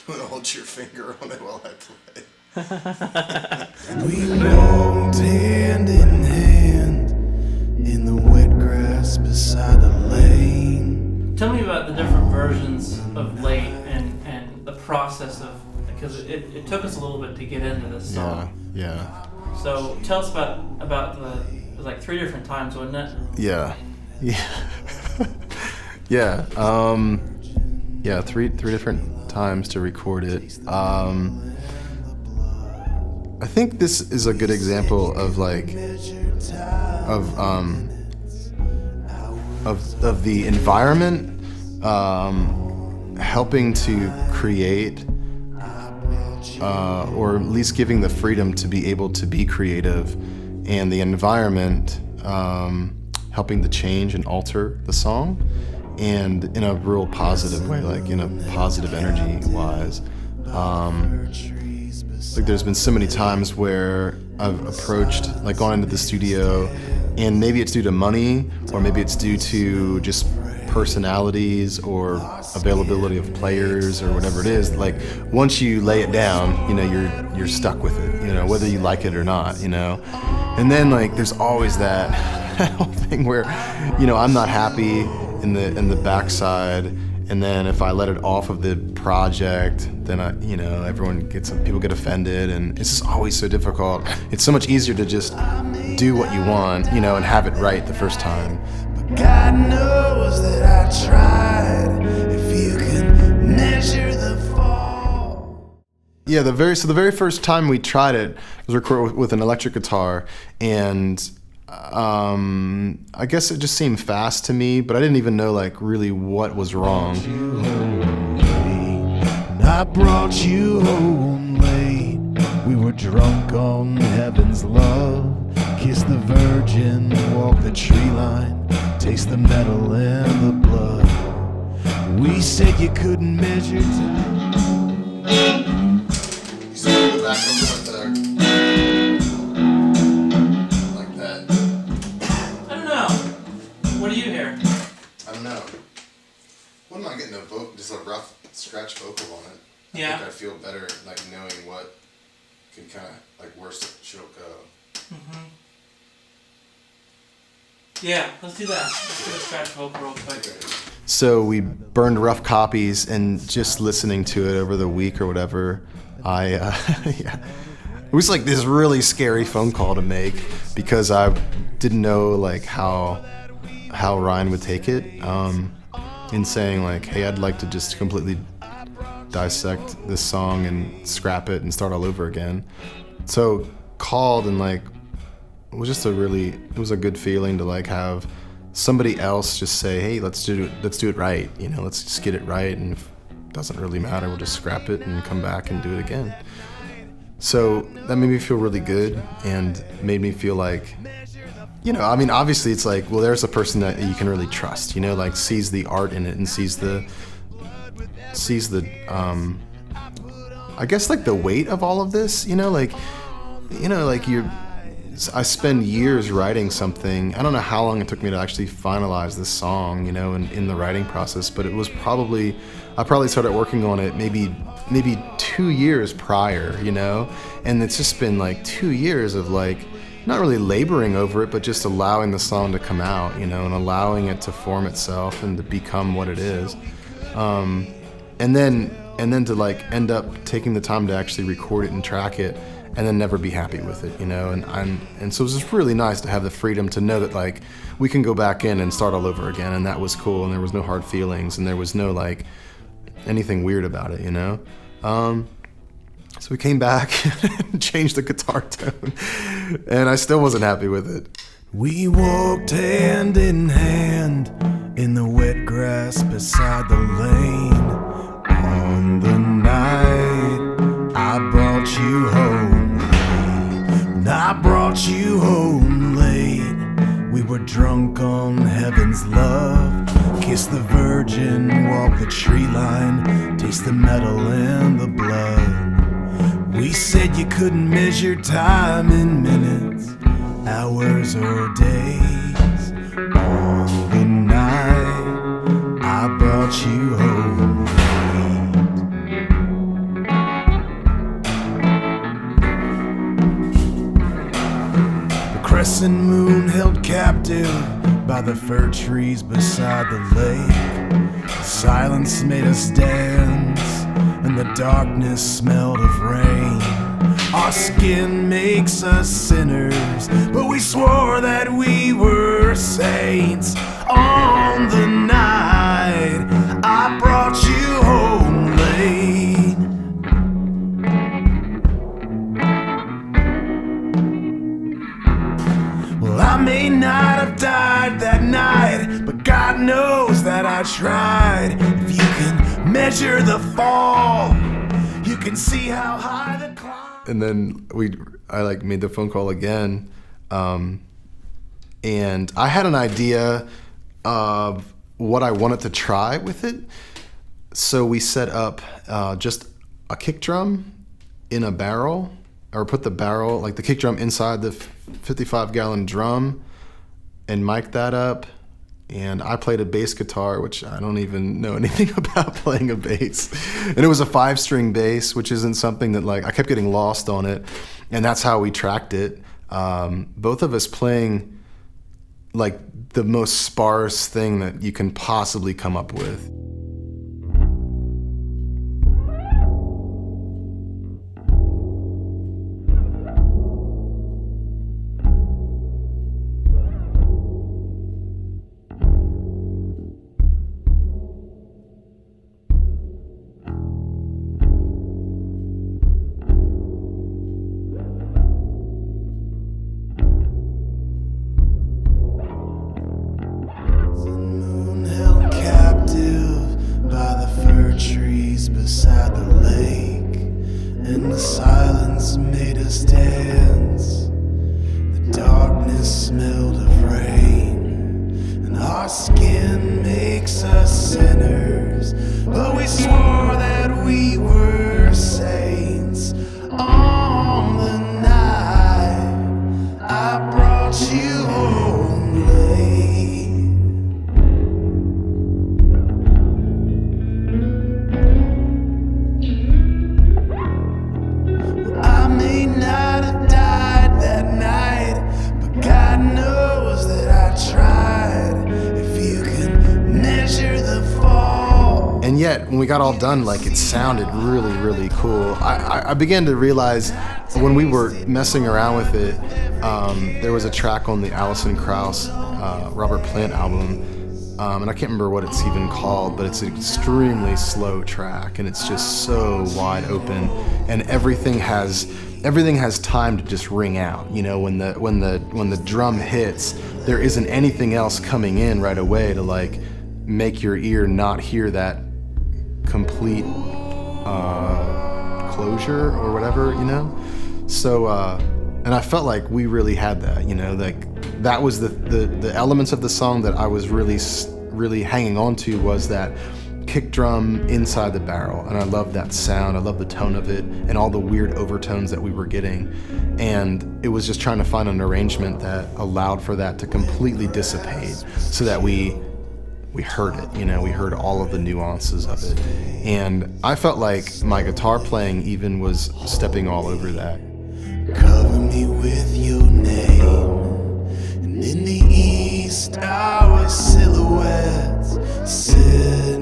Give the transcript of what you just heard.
I'm gonna hold your finger on it while I play. We walked hand in hand in the wet grass beside the lane. Tell me about the different versions of Late and the process of, because it took us a little bit to get into this song. Yeah. So tell us about it was like 3 different times, wasn't it? Yeah. Three different times to record it. I think this is a good example of of the environment helping to create or at least giving the freedom to be able to be creative, and the environment helping to change and alter the song, and in a real positive way, like in a positive energy wise. Like there's been so many times where I've approached, like gone into the studio, and maybe it's due to money, or maybe it's due to just personalities or availability of players or whatever it is. Like once you lay it down, you're stuck with it, whether you like it or not, And then like there's always that whole thing where, I'm not happy in the backside. And then if I let it off of the project, then people get offended, and it's just always so difficult. It's so much easier to just do what you want, and have it right the first time. But God knows that I tried. If you can measure the fall. Yeah, the very first time we tried it was recorded with an electric guitar, and I guess it just seemed fast to me, but I didn't even know like really what was wrong. I brought you home late. We were drunk on heaven's love. Kiss the virgin, walk the tree line, taste the metal and the blood. We said you couldn't measure time. So go back over with like that. I don't know. What do you hear? I don't know. What am I getting just a rough scratch vocal on it? Yeah. I think I feel better like knowing what can kind of like where she'll go. Mm-hmm. Yeah, let's do that. Let's do a scratch vocal real quick. So we burned rough copies, and just listening to it over the week or whatever, it was like this really scary phone call to make, because I didn't know like how Ryan would take it, in saying like, hey, I'd like to just completely dissect this song and scrap it and start all over again. So called, and like it was a good feeling to like have somebody else just say, hey, let's do it right, let's just get it right, and if it doesn't really matter, we'll just scrap it and come back and do it again. So that made me feel really good, and made me feel like, obviously it's like, well, there's a person that you can really trust, like sees the art in it and sees the I guess like the weight of all of this, I spend years writing something. I don't know how long it took me to actually finalize this song, in the writing process, but it was I probably started working on it maybe 2 years prior, and it's just been like 2 years of like, not really laboring over it, but just allowing the song to come out, and allowing it to form itself and to become what it is. And then to like end up taking the time to actually record it and track it, and then never be happy with it, and so it was just really nice to have the freedom to know that like we can go back in and start all over again, and that was cool, and there was no hard feelings, and there was no like anything weird about it, So we came back and changed the guitar tone, and I still wasn't happy with it. We walked hand in hand in the wet grass beside the lane. On the night I brought you home late. I brought you home late. We were drunk on heaven's love. Kiss the virgin, walk the tree line, taste the metal and the blood. We said you couldn't measure time in minutes, hours or days. On the night I brought you home late. crescent moon held captive by the fir trees beside the lake. The silence made us dance, and the darkness smelled of rain. Our skin makes us sinners, but we swore that we were saints. On the night I brought you home late. Well, I may not have died that night, but God knows that I tried. If you can measure the fall, you can see how high the climb. And then I like made the phone call again, and I had an idea of what I wanted to try with it. So we set up just a kick drum in a barrel, or put the barrel, like the kick drum, inside the 55-gallon drum, and mic'd that up. And I played a bass guitar, which I don't even know anything about playing a bass. And it was a 5-string bass, which isn't something that, like, I kept getting lost on it. And that's how we tracked it. Both of us playing like the most sparse thing that you can possibly come up with. Beside the lake, and the silence made us dance. The darkness smelled of rain, and our skin makes us sinners, but we swore that we were saints. On the night I brought you home late. And yet, when we got all done, like, it sounded really, really cool. I began to realize when we were messing around with it, there was a track on the Alison Krauss, Robert Plant album, and I can't remember what it's even called, but it's an extremely slow track, and it's just so wide open, and everything has time to just ring out. You know, when the drum hits, there isn't anything else coming in right away to, like, make your ear not hear that complete closure or whatever, you know? So, and I felt like we really had that, you know, like that was the elements of the song that I was really hanging on to, was that kick drum inside the barrel. And I love that sound. I love the tone of it and all the weird overtones that we were getting. And it was just trying to find an arrangement that allowed for that to completely dissipate so that we heard it, you know, we heard all of the nuances of it. And I felt like my guitar playing even was stepping all over that. Cover me with your name, and in the east our silhouettes sit